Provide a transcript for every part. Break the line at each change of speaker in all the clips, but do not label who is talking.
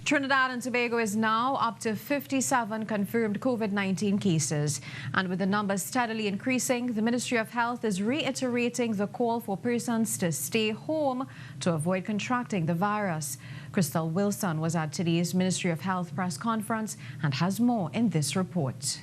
Trinidad and Tobago is now up to 57 confirmed COVID-19 cases. And with the numbers steadily increasing, the Ministry of Health is reiterating the call for persons to stay home to avoid contracting the virus. Crystal Wilson was at today's Ministry of Health press conference and has more in this report.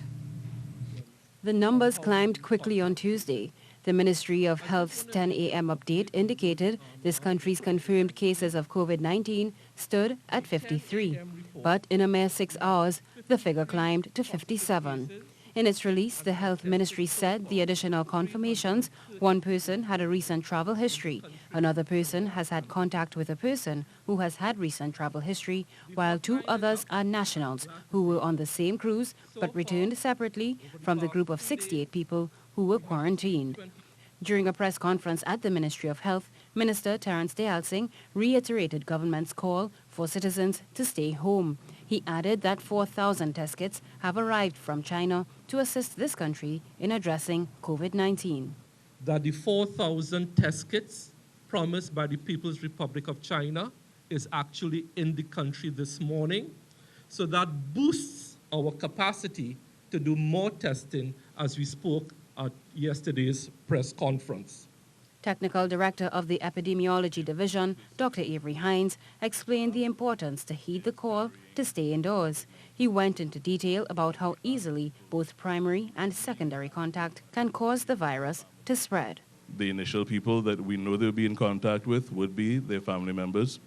The numbers climbed quickly on Tuesday. The Ministry of Health's 10 a.m. update indicated this country's confirmed cases of COVID-19 stood at 53. But in a mere 6 hours, the figure climbed to 57. In its release, the Health Ministry said the additional confirmations: one person had a recent travel history, another person has had contact with a person who has had recent travel history, while 2 others are nationals who were on the same cruise but returned separately from the group of 68 people who were quarantined. During a press conference at the Ministry of Health, Minister Terence Singh reiterated government's call for citizens to stay home. He added that 4,000 test kits have arrived from China to assist this country in addressing COVID-19.
That the 4,000 test kits promised by the People's Republic of China is actually in the country this morning. So that boosts our capacity to do more testing, as we spoke at yesterday's press conference.
Technical Director of the Epidemiology Division, Dr. Avery Hines, explained the importance to heed the call to stay indoors. He went into detail about how easily both primary and secondary contact can cause the virus to spread.
The initial people that we know they'll be in contact with would be their family members,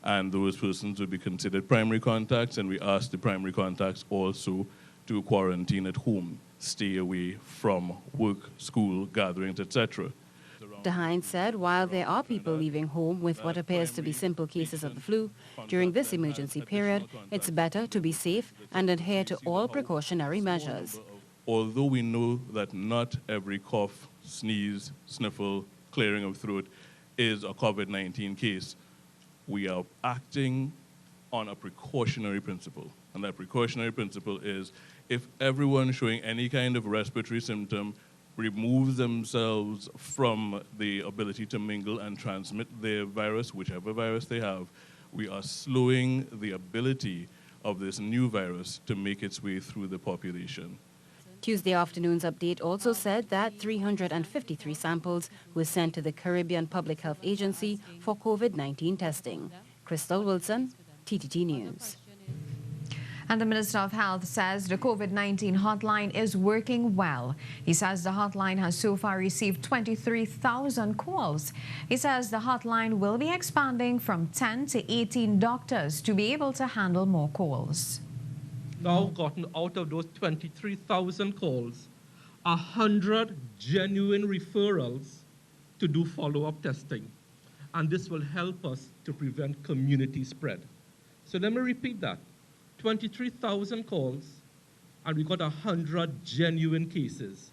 and those persons would be considered primary contacts, and we ask the primary contacts also to quarantine at home, stay away from work, school, gatherings, etc.
Dr. Hines said while there are people leaving home with what appears to be simple cases of the flu, during this emergency period, it's better to be safe and adhere to all precautionary measures.
Although we know that not every cough, sneeze, sniffle, clearing of throat is a COVID-19 case, we are acting on a precautionary principle. And that precautionary principle is if everyone showing any kind of respiratory symptom removes themselves from the ability to mingle and transmit their virus, whichever virus they have, we are slowing the ability of this new virus to make its way through the population.
Tuesday afternoon's update also said that 353 samples were sent to the Caribbean Public Health Agency for COVID-19 testing. Crystal Wilson, TTT News.
And the Minister of Health says the COVID-19 hotline is working well. He says the hotline has so far received 23,000 calls. He says the hotline will be expanding from 10 to 18 doctors to be able to handle more calls.
Now gotten out of those 23,000 calls, 100 genuine referrals to do follow-up testing. And this will help us to prevent community spread. So let me repeat that. 23,000 calls, and we got 100 genuine cases.